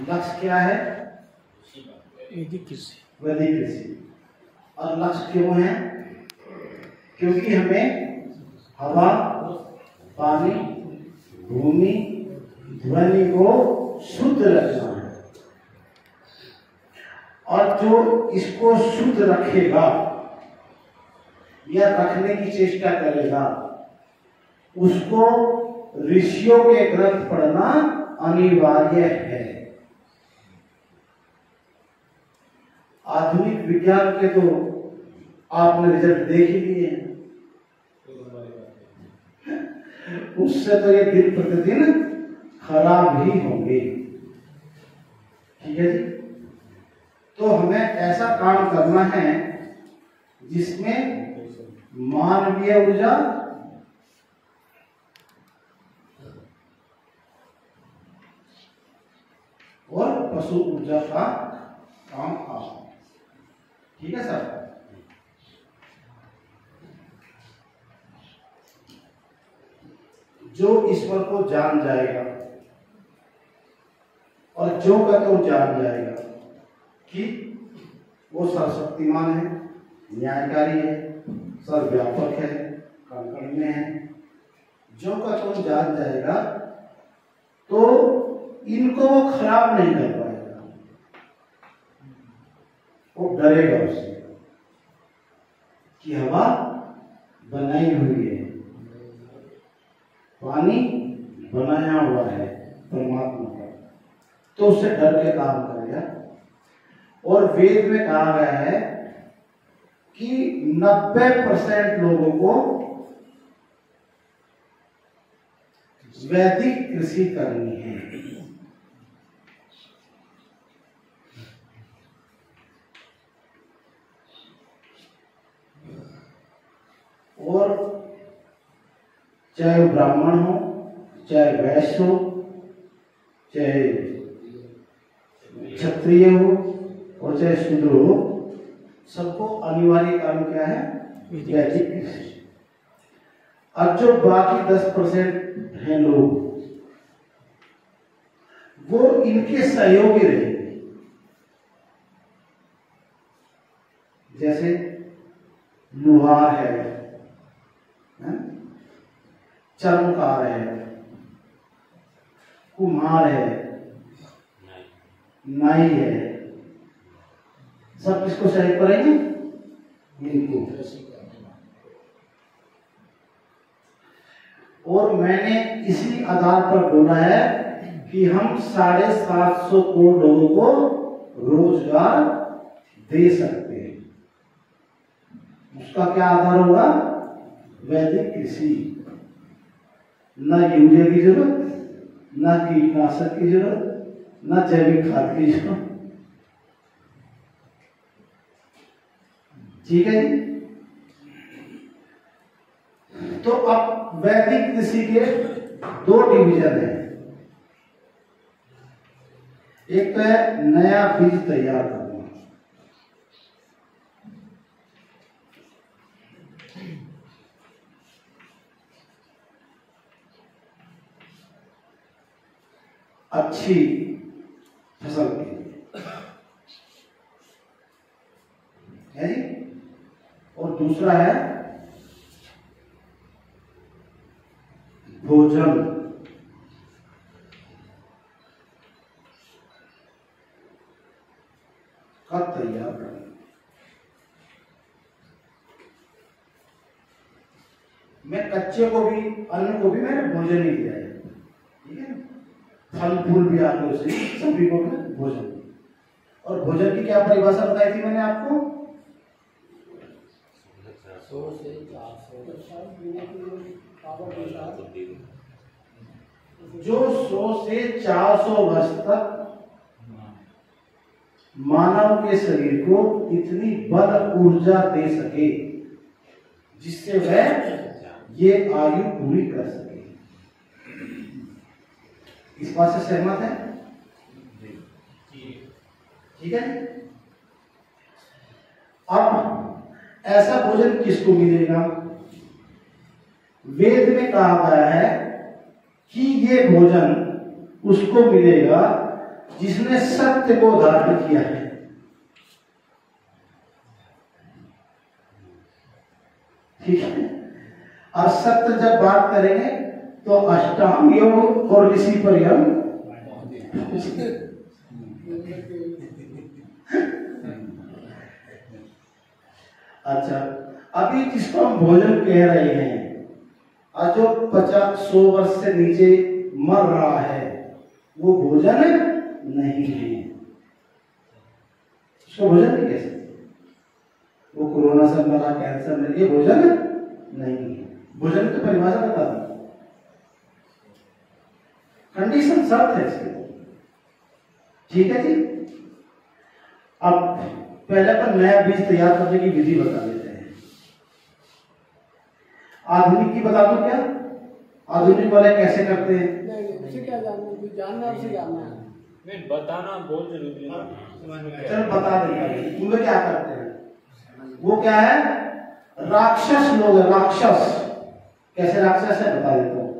लक्ष्य क्या है? वैदिक कृषि। वैदिक कृषि। और लक्ष्य क्यों है? क्योंकि हमें हवा, पानी, भूमि, ध्वनि को शुद्ध रखना है। और जो इसको शुद्ध रखेगा या रखने की चेष्टा करेगा, उसको ऋषियों के ग्रंथ पढ़ना अनिवार्य है। आधुनिक विज्ञान के तो आपने रिजल्ट देख ही लिए हैं, उससे तो ये दिन प्रतिदिन खराब ही होंगे। ठीक है जी। तो हमें ऐसा काम करना है जिसमें मानवीय ऊर्जा और पशु ऊर्जा का काम आ। ठीक है सर। जो ईश्वर को जान जाएगा और जो का तो जान जाएगा कि वो सर्वशक्तिमान है, न्यायकारी है, सर्वव्यापक है, कणकण है, जो का तो जान जाएगा तो इनको वो खराब नहीं कर पाएगा, वो डरेगा उससे कि हवा बनाई हुई है, पानी बनाया हुआ है परमात्मा का, तो उससे डर के काम करेगा। और वेद में कहा गया है कि 90% लोगों को वैदिक कृषि करनी है। और चाहे वो ब्राह्मण हो, चाहे वैश्य हो, चाहे क्षत्रिय हो और चाहे शूद्र हो, सबको अनिवार्य काम क्या है? वैदिक कृषि। अब जो बाकी 10% हैं लोग, वो इनके सहयोगी रहेंगे। जैसे लुहार है, चर्मकार है, कुम्हार है, नाई है, सब किसको सहयोग करेंगे? इनको। और मैंने इसी आधार पर बोला है कि हम 750 करोड़ लोगों को रोजगार दे सकते हैं। उसका क्या आधार होगा? वैदिक कृषि। न यूरिया की जरूरत, न कीटनाशक की जरूरत, न जैविक खाद की जरूरत। ठीक है जी। तो अब वैदिक कृषि के 2 डिवीजन है। एक तो है नया बीज तैयार करना, अच्छी फसल के लिए है जी। और दूसरा है भोजन। का तैयार करना। मैं कच्चे को भी, अन्न को भी मैंने भोजन ही दिया है। ठीक है। फल फूल भी आते उसे, सभी को मैं भोजन। और भोजन की क्या परिभाषा बताई थी मैंने आपको? 100 से 400 जो 100 से 400 वर्ष तक मानव के शरीर को इतनी बल ऊर्जा दे सके जिससे वह ये आयु पूरी कर सके। इस बात से सहमत है? ठीक है। अब ऐसा भोजन किसको मिलेगा? वेद में कहा गया है कि ये भोजन उसको मिलेगा जिसने सत्य को धारण किया है। ठीक है, और सत्य जब बात करेंगे तो अष्टांग योग और ऋषि पर यम। अच्छा, अभी जिसको हम भोजन कह रहे हैं और जो 50-100 वर्ष से नीचे मर रहा है वो भोजन नहीं है। उसको भोजन नहीं कह सकते। वो कोरोना से मरा, कैंसर में, ये भोजन नहीं है। भोजन की परिभाषा बता दी, कंडीशन शर्त है इसके। ठीक है जी। अब पहले पर नया बीज तैयार करने की विधि बता देते हैं। आधुनिक की बता दो क्या? आधुनिक वाले कैसे करते हैं? क्या जानना है नहीं, बताना बहुत जरूरी है। चलो बता देंगे। उनमें क्या करते हैं? वो क्या है? राक्षस लोग है, राक्षस। कैसे राक्षस है बता देता हूं।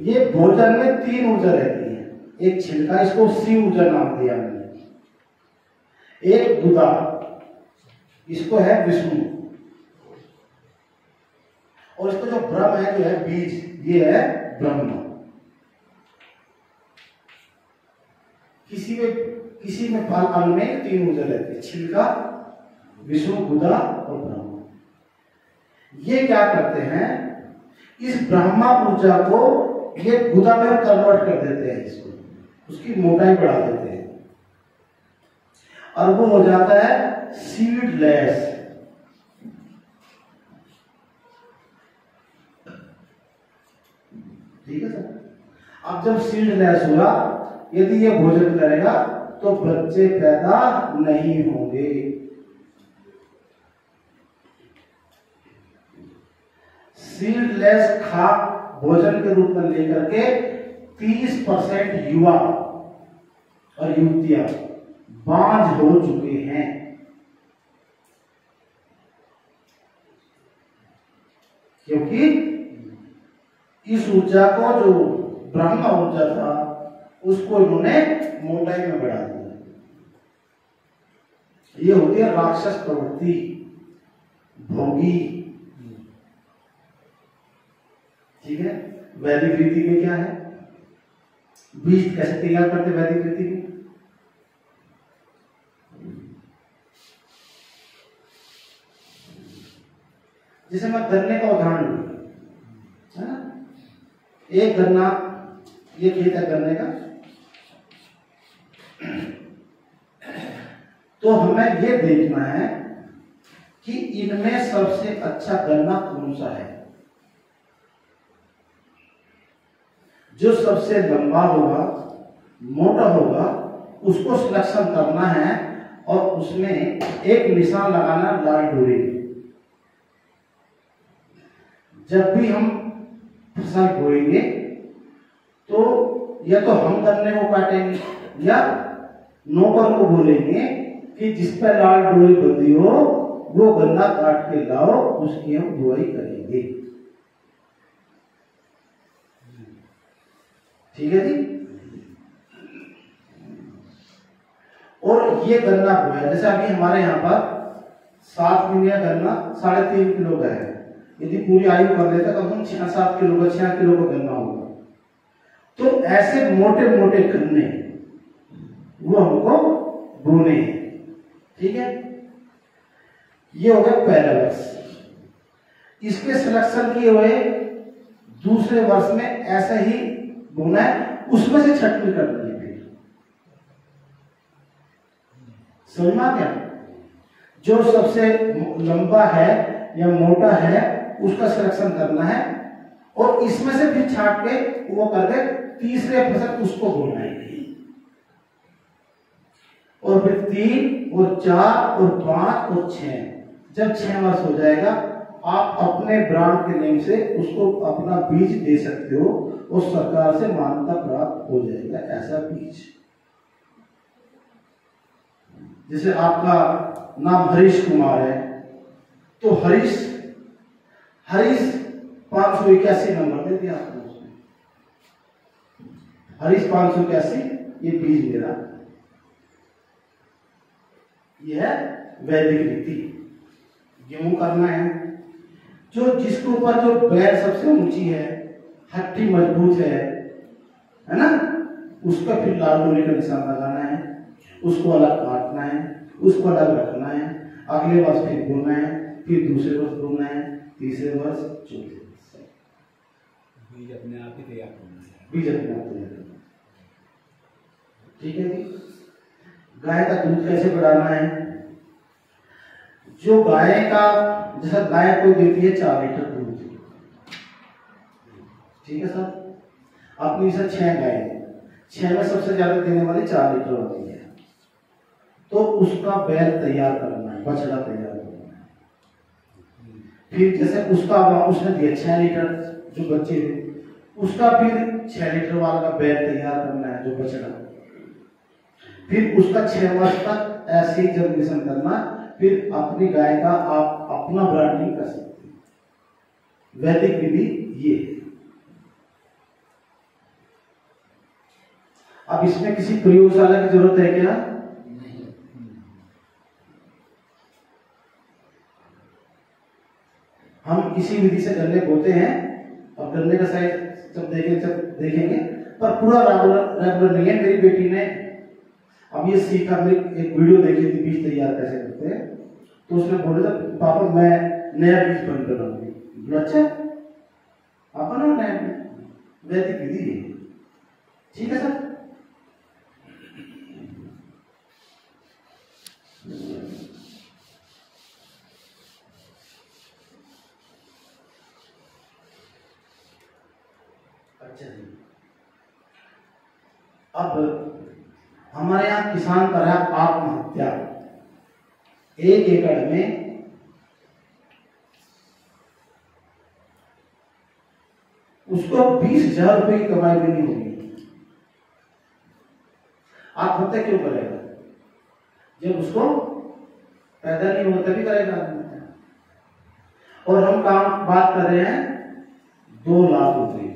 ये भोजन में 3 ऊर्जा रहती है। एक छिलका, इसको शिव ऊर्जा नाम दिया हमने। एक गुदा, इसको है विष्णु, और इसको जो ब्रह्म है, जो है बीज, ये है ब्रह्म। किसी में फल अन्न में 3 ऊर्जा रहती है, छिलका, विष्णु, गुदा और ब्रह्म। ये क्या करते हैं? इस ब्रह्मा ऊर्जा को ये गुदा में कन्वर्ट कर देते हैं, इसको उसकी मोटाई बढ़ा देते हैं और वो हो जाता है सीडलेस। ठीक है सर। अब जब सीडलेस हुआ, यदि ये भोजन करेगा तो बच्चे पैदा नहीं होंगे। सीडलेस खाक भोजन के रूप में लेकर के 30% युवा और युवतियां बांझ हो चुके हैं। क्योंकि इस ऊर्जा को, जो ब्रह्म ऊर्जा था, उसको इन्होंने मोटाई में बढ़ा दिया। ये होती है राक्षस प्रवृत्ति, भोगी। ठीक है। वैदिक रीति में क्या है? बीज कैसे तैयार करते वैदिक रीति में? जैसे मैं गन्ने का उदाहरण लूं, है ना? एक गन्ना, ये खेत है गन्ने का, तो हमें ये देखना है कि इनमें सबसे अच्छा गन्ना कौन सा है। जो सबसे लंबा होगा, मोटा होगा, उसको सिलेक्शन करना है और उसमें एक निशान लगाना लाल डोरी। जब भी हम फसल बोएंगे तो या तो हम गन्ने को काटेंगे या नौकर को बोलेंगे कि जिस पर लाल डोरी बंधी हो वो गन्ना काट के लाओ, उसकी हम बुआई करेंगे। ठीक है जी। और ये गन्ना बोया, जैसे अभी हमारे यहाँ पर 7 महीने गन्ना 3.5 किलो का है। यदि पूरी आयु कर लेता तो हम 6-7 किलो का 6 किलो का गन्ना होगा। तो ऐसे मोटे मोटे गन्ने वो हमको बोने हैं। ठीक है। ये हो गया पहला वर्ष। इसके सिलेक्शन किए हुए दूसरे वर्ष में ऐसा ही बोना है, उसमें से छटनी करनी है। फिर समझ में आ गया? जो सबसे लंबा है या मोटा है उसका सिलेक्शन करना है और इसमें से फिर छाट के वो करके तीसरे फसल उसको बोना है। और फिर 3 और 4 और 5 और 6, जब 6 वर्ष हो जाएगा आप अपने ब्रांड के नेम से उसको अपना बीज दे सकते हो और सरकार से मान्यता प्राप्त हो जाएगा ऐसा बीज। जैसे आपका नाम हरीश कुमार है तो हरीश 581 नंबर दे दिया आपने उसमें, हरीश 581, ये बीज मेरा, यह है वैदिक रीति। गेहूं करना है, जो जिसके ऊपर जो बैल सबसे ऊंची है, हड्डी मजबूत है ना, उसका फिर लाल लोहे का निशान लगाना है, उसको अलग काटना है, उसको अलग रखना है, अगले वर्ष फिर बोना है, फिर दूसरे वर्ष बोना है, तीसरे वर्ष, चौथे वर्ष। बीज अपने आप ही तैयार करना है। बीज अपने आप तैयार करना। ठीक है जी। गाय का दूध कैसे बढ़ाना है? जो गाय का, जैसा गाय को देती है 4 लीटर दूध, ठीक है सर, अपनी से 6 गाय है, 6 में सबसे ज्यादा देने वाली 4 लीटर होती है, तो उसका बैल तैयार करना है, बछड़ा तैयार करना है। फिर जैसे उसने दिया 6 लीटर जो बच्चे थे, उसका फिर 6 लीटर वाला का बैल तैयार करना है जो बछड़ा, फिर उसका 6 वर्ष तक ऐसे ही जनरेशन करना, फिर अपनी गाय का आप अपना ब्रांडिंग कर सकते हैं। वैदिक विधि ये है। अब इसमें किसी प्रयोगशाला की जरूरत है क्या? नहीं। हम इसी विधि से गन्ने बोते हैं और गन्ने का साइज जब देखेंगे, पर पूरा रेगुलर नहीं है। मेरी बेटी ने अब ये सीखा, मेरी एक वीडियो देखी थी बीज तैयार कैसे करते हैं, तो उसने बोला था पापा मैं नया बीज बंद बनाऊंगी। अच्छा पापा ना नया वैदिक विधि है, ठीक है सर। अच्छा जी, अब हमारे यहाँ किसान कर रहा है आत्महत्या। 1 एकड़ में उसको 20,000 रुपए की कमाई भी नहीं होगी। आत्महत्या क्यों करेगा? जब उसको पैदा नहीं होता भी करेगा आत्महत्या। और हम बात कर रहे हैं 2 लाख रुपए की।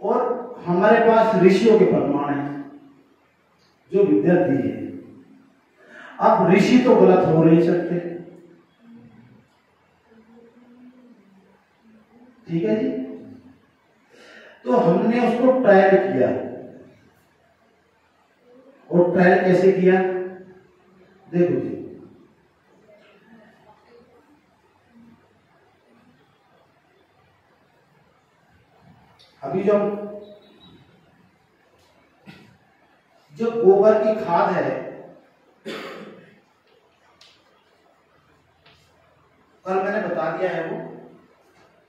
और हमारे पास ऋषियों के प्रमाण हैं जो विद्या दी है। अब ऋषि तो गलत हो नहीं सकते, ठीक है जी। तो हमने उसको ट्रायल किया, और ट्रायल कैसे किया देखो जी। अभी जो गोबर की खाद है, कल मैंने बता दिया है, वो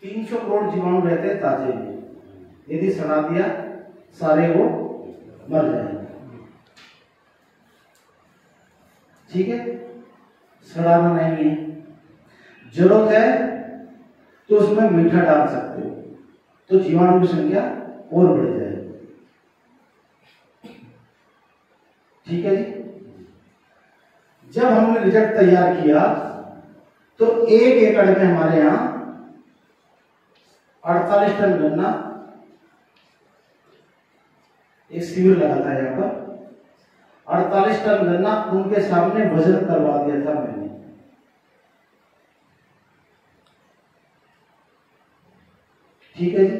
300 करोड़ जीवाणु रहते हैं ताजे में। यदि सड़ा दिया सारे वो मर जाएंगे, ठीक है। सड़ाना नहीं है, जरूरत है तो उसमें मीठा डाल सकते हो, तो जीवाणु की संख्या और बढ़ जाएगी, ठीक है जी। जब हमने रिजल्ट तैयार किया तो 1 एकड़ में हमारे यहां 48 टन गन्ना, एक शिविर लगा था यहां पर, 48 टन गन्ना उनके सामने वजन करवा दिया था मैंने। ठीक है जी।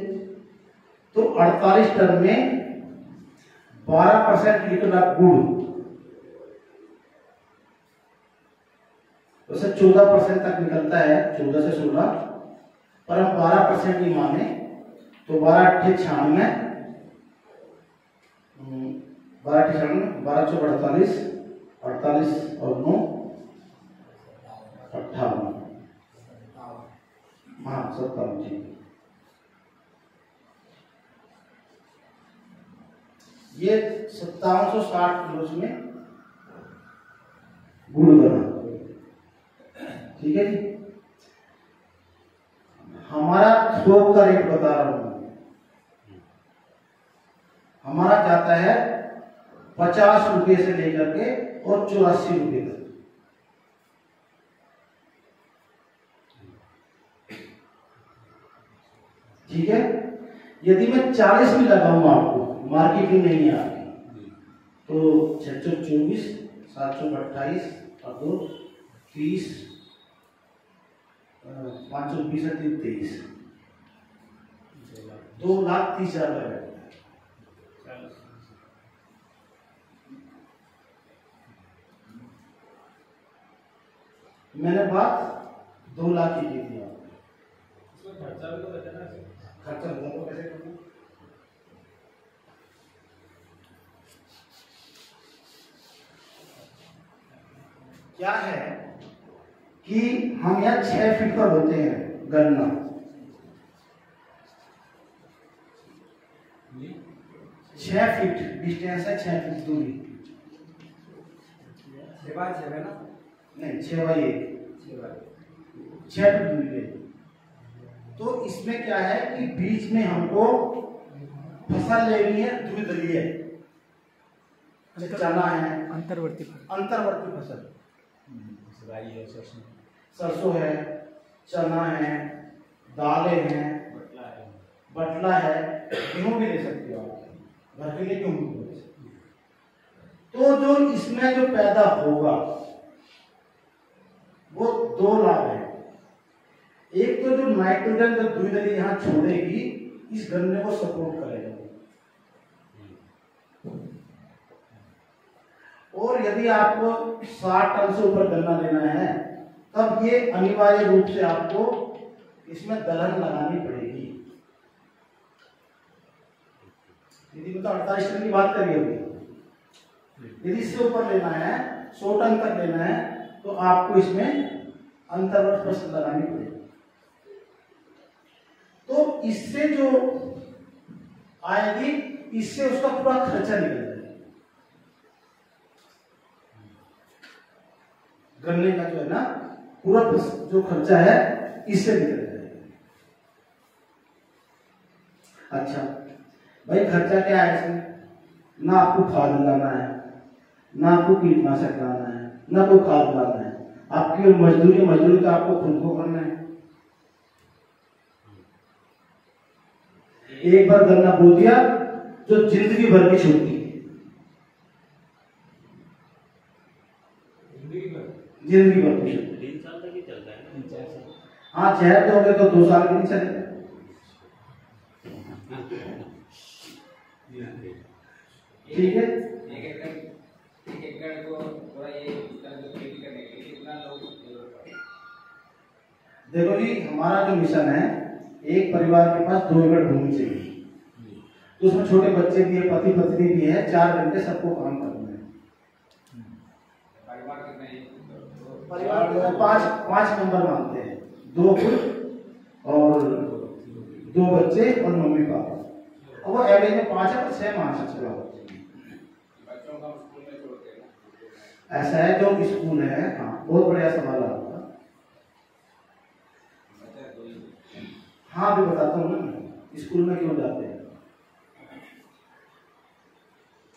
तो 48 टन में 12% निकला गुड़, वैसे 14% तक निकलता है, 14 से 16, पर हम 12% ही माने तो 12 अट्ठे 96, 12 अट्ठे 96, 12 चौक 48, 48 और 9 58, हाँ 57, ठीक है। ये 5760 किलो में गुड़ बना, ठीक है जी। हमारा थोक का रेट बता रहा हूं, हमारा जाता है 50 रुपए से लेकर के और 84 रुपए तक। ठीक है। यदि मैं 40 में लगाऊं आपको, मार्केटिंग नहीं है आपकी, तो 624, 728 और 2 30, 520 है 23, 2,30,000 बैठता है। मैंने बात 2 लाख की थी आपको। खर्चा भी तो बचाना है। खर्चा होगा तो कैसे करना? क्या है कि हम यहाँ 6 फीट का बोलते हैं गन्ना, 6 फीट डिस्टेंस है, 6 फीट दूरी, 6 है ना? नहीं 6x1, 6 फीट दूरी है। तो इसमें क्या है कि बीच में हमको फसल लेनी है द्विदलीय, चना है, अंतर्वर्ती फसल, राई है, सरसों है, चना है, दालें हैं, बटला है, गेहूं भी ले सकते हो आप, घर के लिए गेहूं भी ले सकते हो। तो जो इसमें जो पैदा होगा वो 2 लाभ है। एक तो जो नाइट्रोजन जो द्विदलीय यहाँ छोड़ेगी इस गन्ने को सपोर्ट करेगा, और यदि आपको 60 टन से ऊपर गन्ना लेना है तब ये अनिवार्य रूप से आपको इसमें दलहन लगानी पड़ेगी। यदि मतलब 48 टन की बात करिए अभी, यदि इससे ऊपर लेना है, 100 टन तक लेना है, तो आपको इसमें अंतर्वर्ती फसल लगानी पड़ेगी। तो इससे जो आएगी, इससे उसका पूरा खर्चा निकल जाएगा। गन्ने का जो है ना पूरा जो खर्चा है इससे निकल जाएगा। अच्छा भाई, खर्चा क्या है इसमें? ना आपको खाद लाना है, ना आपको कीटनाशक लाना है, ना कोई खाद लाना है, आपकी मजदूरी तो आपको खुद को करना है। एक बार गन्ना बो दिया जो जिंदगी भर की छुट्टी, जिंदगी भर की छुट्टी। 3 साल तक ही चलता है ना। हाँ, शहर तो हो गए तो 2 साल भी नहीं चलेगा। ठीक है। एक एकड़ को थोड़ा ये खेती करने के लिए कितना लोग जरूरत पड़ेगा? देखो जी, हमारा जो मिशन है, एक परिवार के पास 2 एकड़ भूमि चाहिए, तो उसमें छोटे बच्चे भी है, पति पत्नी भी है, 4 घंटे सबको काम करना है। परिवार कितने? परिवार में 5 मेंबर मानते हैं, 2 पुरुष और 2 बच्चे और मम्मी पापा। अब वो एवरेज में 5 है, तो 6 मान सकते हो। बच्चों का स्कूल में छोड़ते हैं ना? ऐसा है जो स्कूल है। हाँ, बहुत बढ़िया सवाल आपका। हाँ, अभी बताता हूँ ना स्कूल में क्यों जाते हैं।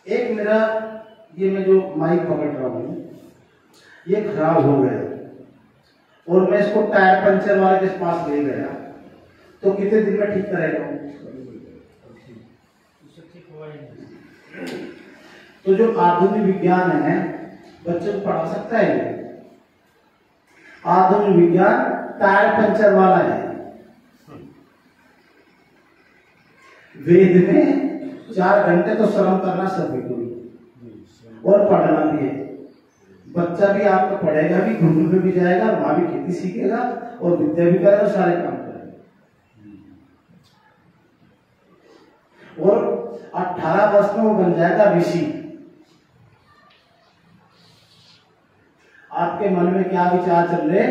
एक मेरा ये मैं जो माइक पकड़ रहा हूँ ये खराब हो गया, और मैं इसको टायर पंचर वाले के पास ले गया, तो कितने दिन में ठीक करेगा? तो जो आधुनिक विज्ञान है बच्चों को पढ़ा सकता है ये। आधुनिक विज्ञान टायर पंचर वाला है। वेद में 4 घंटे तो श्रम करना सभी को, और पढ़ना भी है। बच्चा भी आपका पढ़ेगा भी, घूमने में भी जाएगा, वहां भी खेती सीखेगा और विद्या भी करेगा और सारे काम करेगा। और 18 वर्ष में वो बन जाएगा ऋषि। आपके मन में क्या विचार चल रहे,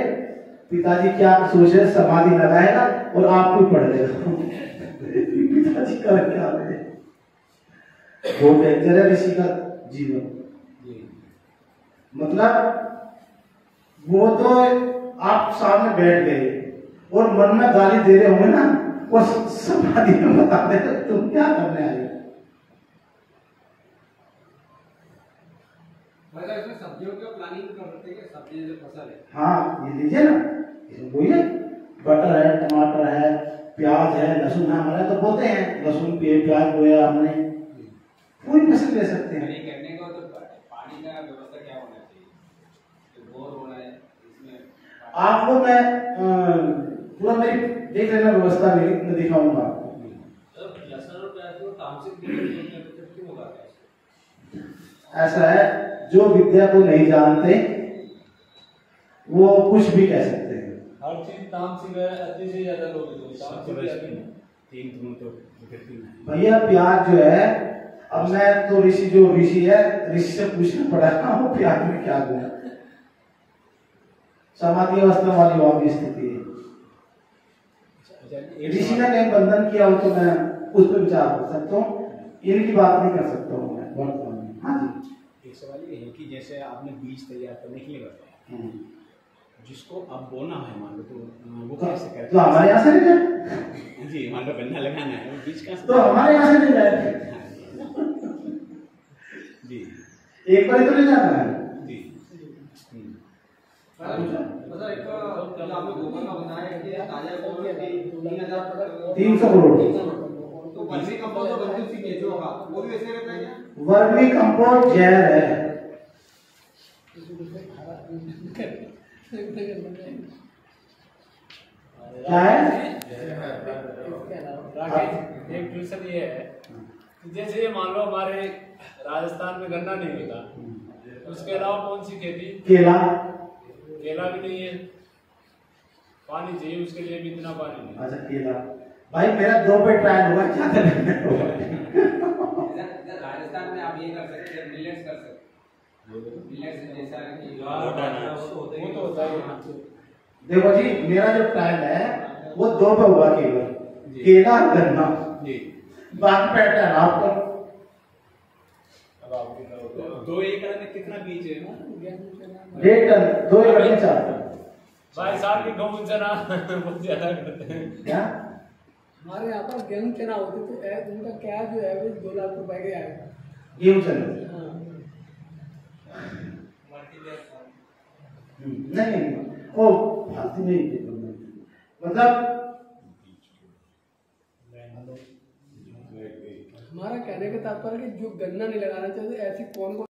पिताजी क्या सोचे, समाधि लगाएगा और आपको पढ़ लेगा। पिताजी कर क्या रहे, वो डेंजर है ऋषि का जीवन। मतलब वो तो आप सामने बैठ गए और मन में गाली दे रहे होंगे ना, और समाधि में बता दे तुम क्या करने आए। इसमें सब्जियों का प्लानिंग कर सकते हैं, सब्जी जो फसल है। हाँ, ये लीजिए ना, इसमें बोइए, बटर है, टमाटर है, प्याज है, लहसुन है, हमारे तो बोते हैं लहसुन प्याज बोया हमने, पूरी फसल ले सकते हैं। नहीं करने को तो पानी का व्यवस्था क्या होना चाहिए? तो बोर होना है इसमें आपको मैं पूरा मेरी देख लेना व्यवस्था मेरी, मैं दिखाऊंगा आपको। लहसुन और प्याज को तामसिक क्यों उगाते हैं? ऐसा है, जो विद्या को नहीं जानते वो कुछ भी कह सकते हैं। हर चीज तामसिक है, अच्छी से ज्यादा लोग भैया प्याज जो है, अब मैं तो ऋषि है, ऋषि से पूछना पड़ा वो प्याज में क्या गुण है। समाधि अवस्था वाली वहां की स्थिति है। ऋषि ने कहीं बंधन किया हो तो मैं उस पर विचार कर सकता हूँ, इनकी बात नहीं कर सकता हूँ मैं वर्तमान में। हाँ जी, एक सवाल ये है कि जैसे आपने बीज तैयार करने के लिए बताया, जिसको अब बोना है मान लो, तो वो कैसे करें? तो हमारे यहाँ से नहीं जाए जी, मान लो गन्ना लगाना है, वो बीज कहाँ से? तो हमारे यहाँ से नहीं जाए जी, एक बार तो नहीं जाना है जी। मतलब एक जो आपने गोबर का बनाया है कि ताजा गोबर की 300 करोड़। तो वर्मी कंपोस्ट तो गंदू सी केंचुआ का वो भी वैसे रहता है क्या? वर्मी कंपोस्ट जहर है। क्या है? एक ट्यूशन ये है कि जैसे ये मान लो हमारे राजस्थान में गन्ना नहीं होता, उसके अलावा कौन सी खेती? केला। केला भी नहीं है, पानी चाहिए उसके लिए भी, इतना पानी नहीं। अच्छा केला, भाई मेरा 2 पे ट्रायल हुआ, क्या करेंगे? राजस्थान में आप ये कर सकते हैं, मिलेट्स कर सकते हैं। मिलेट्स जैसा कि वो तो होता है। देखो जी, मेरा जो ट्रायल है वो 2 पे हुआ केवल, केला गन्ना, बाकी पैटर्न आपका। अब आपकी तरफ तो 2 एकड़ में कितना बीज है? 1.5 टन, 2 एकड़ में 4 टन। भाई साल की गेहूं चना बहुत ज्यादा करते हैं। क्या? हमारे यहाँ पर गेहूं चना होती तो उनका क्या जो एवरेज 2 लाख रुपए के आएगा। गेहूं चना? हाँ। नहीं, ओ फालतू नहीं, मतलब हमारा कहने का तात्पर्य कि जो गन्ना नहीं लगाना चाहिए, ऐसी कौन